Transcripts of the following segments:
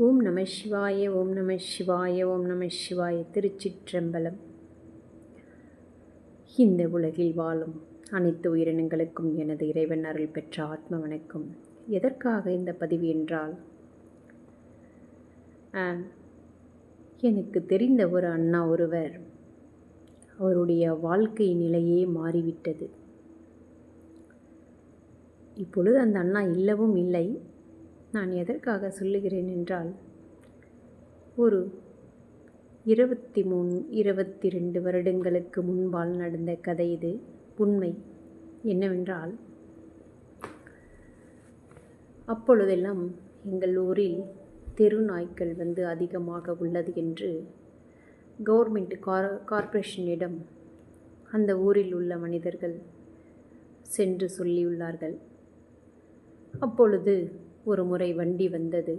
ஓம் நம சிவாய ஓம் நம சிவாய ஓம் நம சிவாய. திருச்சிற்றம்பலம். இந்த உலகில் வாழும் அனைத்து உயிரினங்களுக்கும் எனது இறைவன் அருள் பெற்ற ஆத்ம வணக்கம். எதற்காக இந்த பதிவு என்றால், எனக்கு தெரிந்த ஒரு அண்ணா ஒருவர், அவருடைய வாழ்க்கை நிலையே மாறிவிட்டது. இப்பொழுது அந்த அண்ணா இல்லவும் இல்லை. நான் எதற்காக சொல்லுகிறேன் என்றால், ஒரு 22 வருடங்களுக்கு முன்பால் நடந்த கதை இது. உண்மை என்னவென்றால், அப்பொழுதெல்லாம் எங்கள் ஊரில் தெரு நாய்க்கள் அதிகமாக உள்ளது என்று கவர்மெண்ட் கார்ப்பரேஷனிடம் அந்த ஊரில் உள்ள மனிதர்கள் சென்று சொல்லியுள்ளார்கள். அப்பொழுது ஒரு முறை வண்டி வந்தது,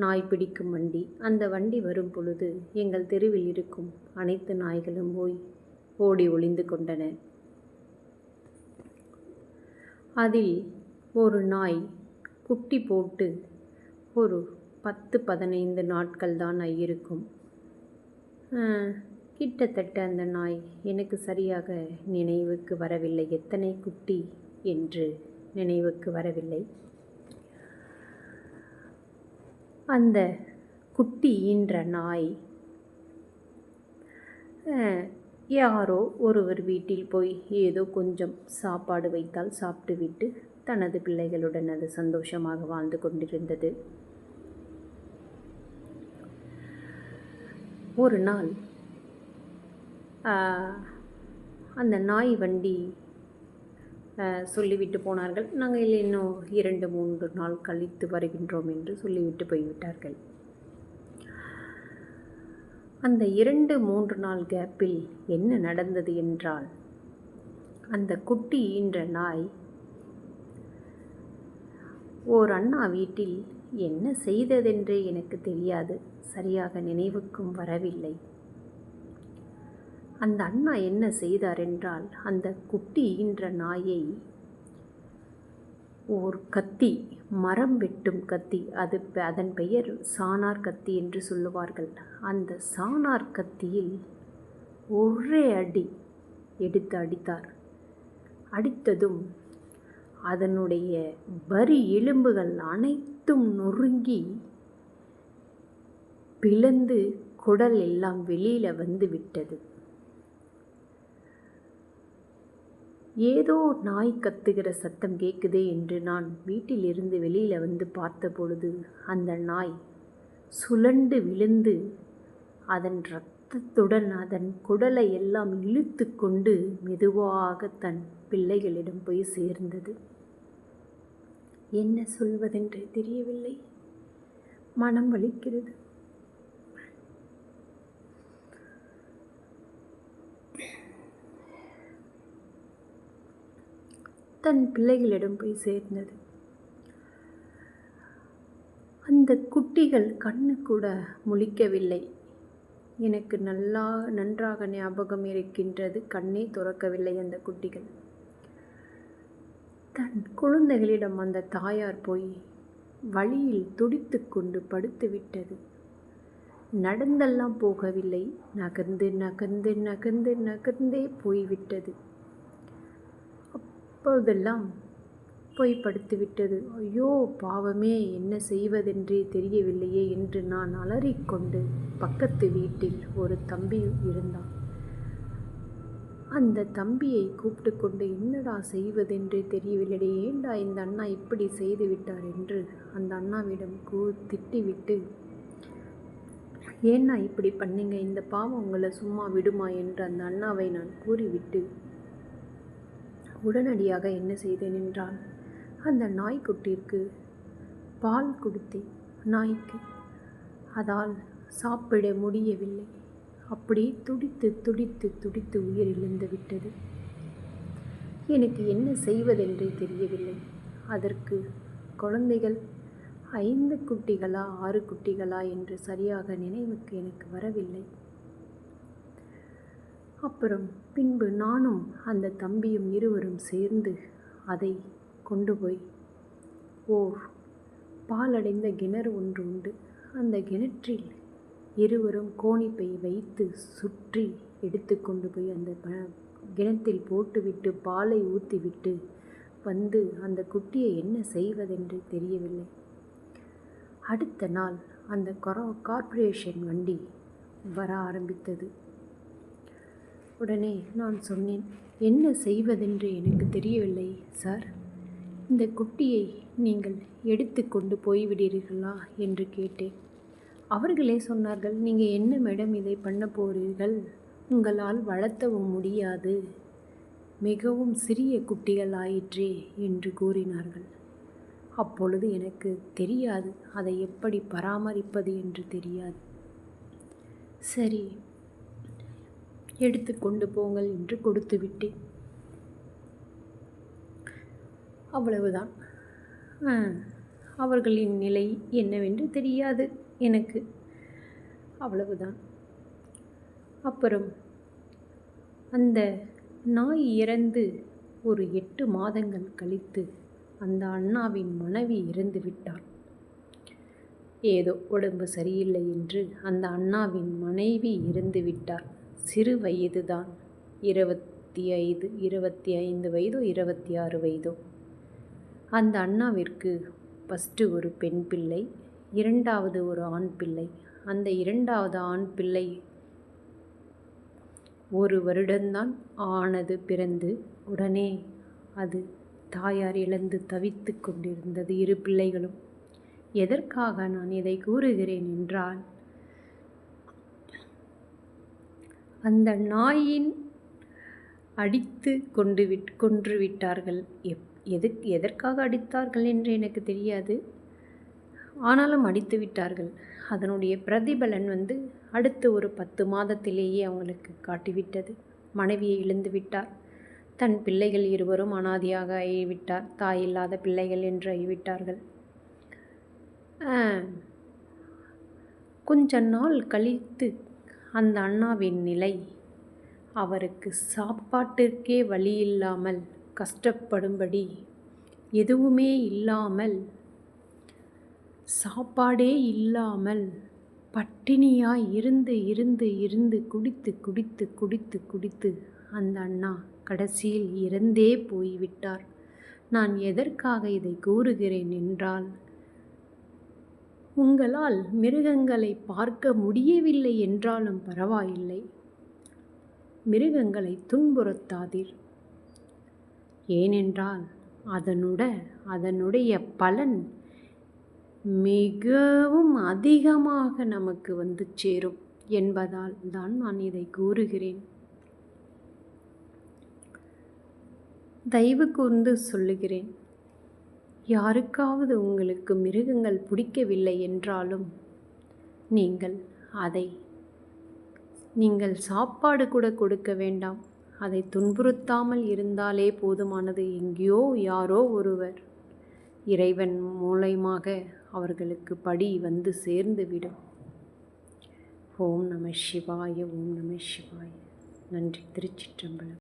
நாய் பிடிக்கும் வண்டி. அந்த வண்டி வரும் பொழுது எங்கள் தெருவில் இருக்கும் அனைத்து நாய்களும் ஓடி ஒளிந்து கொண்டன. அதில் ஒரு நாய் குட்டி போட்டு ஒரு 10-15 நாட்கள் தான் இருக்கும். கிட்டத்தட்ட அந்த நாய் எனக்கு சரியாக நினைவுக்கு வரவில்லை, எத்தனை குட்டி என்று நினைவுக்கு வரவில்லை. அந்த குட்டி ஈன்ற நாய் யாரோ ஒருவர் வீட்டில் போய் ஏதோ கொஞ்சம் சாப்பாடு வைத்தால் சாப்பிட்டு விட்டு தனது பிள்ளைகளுடன் அது சந்தோஷமாக வாழ்ந்து கொண்டிருந்தது. ஒரு நாள் அந்த நாய் வண்டி சொல்லிவிட்டு போனார்கள், நாங்கள் இன்னும் 2-3 நாள் கழித்து வருகின்றோம் என்று சொல்லிவிட்டு போய்விட்டார்கள். அந்த 2-3 நாள் கேப்பில் என்ன நடந்தது என்றால், அந்த குட்டி ஈன்ற நாய் ஓர் அண்ணா வீட்டில் என்ன செய்ததென்றே எனக்கு தெரியாது, சரியாக நினைவுக்கும் வரவில்லை. அந்த அண்ணா என்ன செய்தார் என்றால், அந்த குட்டி ஈன்ற நாயை ஓர் கத்தி, மரம் வெட்டும் கத்தி, அதன் பெயர் சாணார் கத்தி என்று சொல்லுவார்கள். அந்த சாணார் கத்தியில் ஒரே அடி எடுத்து அடித்தார். அடித்ததும் அதனுடைய வரி எலும்புகள் அனைத்தும் நொறுங்கி பிளந்து குடல் எல்லாம் வெளியில வந்து விட்டது. ஏதோ நாய் கத்துகிற சத்தம் கேட்குதே என்று நான் வீட்டிலிருந்து வெளியில் பார்த்த பொழுது, அந்த நாய் சுழண்டு விழுந்து அதன் இரத்தத்துடன் அதன் குடலை எல்லாம் இழுத்து கொண்டு மெதுவாக தன் பிள்ளைகளிடம் போய் சேர்ந்தது. என்ன சொல்வதென்றே தெரியவில்லை, மனம் வலிக்கிறது. தன் பிள்ளைகளிடம் போய் சேர்ந்தது. அந்த குட்டிகள் கண்ணு கூட முழிக்கவில்லை. எனக்கு நன்றாக ஞாபகம் இருக்கின்றது, கண்ணே துறக்கவில்லை அந்த குட்டிகள். தன் குழந்தைகளிடம் அந்த தாயார் போய் வழியில் துடித்து கொண்டு படுத்து விட்டது. நடந்தெல்லாம் போகவில்லை, நகர்ந்து நகர்ந்து நகர்ந்து நகர்ந்தே போய்விட்டது. அப்பொழுதெல்லாம் போய் படுத்துவிட்டது. ஐயோ பாவமே, என்ன செய்வதென்றே தெரியவில்லையே என்று நான் அலறிக்கொண்டு, பக்கத்து வீட்டில் ஒரு தம்பி இருந்தான். அந்த தம்பியை கூப்பிட்டு கொண்டு, என்னடா செய்வதென்றே தெரியவில்லை, ஏண்டா இந்த அண்ணா இப்படி செய்து விட்டார் என்று அந்த அண்ணாவிடம் திட்டிவிட்டு, ஏன்னா இப்படி பண்ணீங்க, இந்த பாவம் உங்களை சும்மா விடுமா என்று அந்த அண்ணாவை நான் கூறிவிட்டு, உடனடியாக என்ன செய்தேன் என்றால், அந்த நாய்க்குட்டிற்கு பால் கொடுத்தேன். நாய்க்கு அதால் சாப்பிட முடியவில்லை. அப்படியே துடித்து துடித்து துடித்து உயிர் இழந்து விட்டது. எனக்கு என்ன செய்வதென்றே தெரியவில்லை. அதற்கு குழந்தைகள் 5 குட்டிகளா 6 குட்டிகளா என்று சரியாக நினைவுக்கு எனக்கு வரவில்லை. அப்புறம் பின்பு நானும் அந்த தம்பியும் இருவரும் சேர்ந்து அதை கொண்டு போய் ஓர் பாலடைந்த கிணறு ஒன்று உண்டு, அந்த கிணற்றில் இருவரும் கோணிப்பை வைத்து சுற்றி எடுத்து கொண்டு போய் அந்த கிணத்தில் போட்டுவிட்டு பாலை ஊற்றிவிட்டு வந்து அந்த குட்டியை என்ன செய்வதென்று தெரியவில்லை. அடுத்த நாள் அந்த கார்ப்பரேஷன் வண்டி வர ஆரம்பித்தது. உடனே நான் சொன்னேன், என்ன செய்வதென்று எனக்கு தெரியவில்லை சார், இந்த குட்டியை நீங்கள் எடுத்து கொண்டு போய்விடுகிறீர்களா என்று கேட்டேன். அவர்களே சொன்னார்கள், நீங்கள் என்ன மேடம் இதை பண்ண போகிறீர்கள், உங்களால் வளர்த்தவும் முடியாது, மிகவும் சிறிய குட்டிகள் ஆயிற்றே என்று கூறினார்கள். அப்பொழுது எனக்கு தெரியாது அதை எப்படி பராமரிப்பது என்று தெரியாது. சரி, எடுத்து கொண்டு போங்கள் என்று கொடுத்து விட்டேன். அவ்வளவுதான். அவர்களின் நிலை என்னவென்று தெரியாது எனக்கு. அவ்வளவுதான். அப்புறம் அந்த நாய் இறந்து ஒரு 8 மாதங்கள் கழித்து அந்த அண்ணாவின் மனைவி இறந்து விட்டாள். ஏதோ உடம்பு சரியில்லை என்று அந்த அண்ணாவின் மனைவி இறந்து விட்டார். சிறு வயதுதான், 25 வயதோ 26 வயதோ. அந்த அண்ணாவிற்கு ஃபஸ்ட்டு ஒரு பெண் பிள்ளை, 2வது ஒரு ஆண் பிள்ளை. அந்த 2வது ஆண் பிள்ளை 1 வருடம்தான் ஆனது பிறந்து. உடனே அது தாயார் இழந்து தவித்து கொண்டிருந்தது 2 பிள்ளைகளும். எதற்காக நான் இதை கூறுகிறேன் என்றால், அந்த நாயின் அடித்து கொன்று விட்டார்கள். எதற்காக அடித்தார்கள் என்று எனக்கு தெரியாது, ஆனாலும் அடித்து விட்டார்கள். அதனுடைய பிரதிபலன் அடுத்த ஒரு 10 மாதத்திலேயே அவங்களுக்கு காட்டிவிட்டது. மனைவியை இழந்து விட்டார். தன் பிள்ளைகள் இருவரும் அனாதையாக ஆகிவிட்டார். தாய் இல்லாத பிள்ளைகள் என்று ஆகிவிட்டார்கள். கொஞ்ச நாள் கழித்து அந்த அண்ணாவின் நிலை, அவருக்கு சாப்பாட்டிற்கே வழி இல்லாமல் கஷ்டப்படும்படி, எதுவுமே இல்லாமல், சாப்பாடே இல்லாமல் பட்டினியாய் இருந்து குடித்து அந்த அண்ணா கடைசியில் இறந்தே போய்விட்டார். நான் எதற்காக இதை கூறுகிறேன் என்றால், உங்களால் மிருகங்களை பார்க்க முடியவில்லை என்றாலும் பரவாயில்லை, மிருகங்களை துன்புறுத்தாதீர். ஏனென்றால் அதனுடைய பலன் மிகவும் அதிகமாக நமக்கு சேரும் என்பதால் தான் நான் இதை கூறுகிறேன். தயவு கூர்ந்து சொல்லுகிறேன், யாருக்காவது உங்களுக்கு மிருகங்கள் பிடிக்கவில்லை என்றாலும் நீங்கள் சாப்பாடு கூட கொடுக்க வேண்டாம். அதை துன்புறுத்தாமல் இருந்தாலே போதுமானது. எங்கேயோ யாரோ ஒருவர் இறைவன் மூலமாக அவர்களுக்கு படி சேர்ந்துவிடும். ஓம் நம சிவாய, ஓம் நம சிவாய. நன்றி. திருச்சிற்றம்பலம்.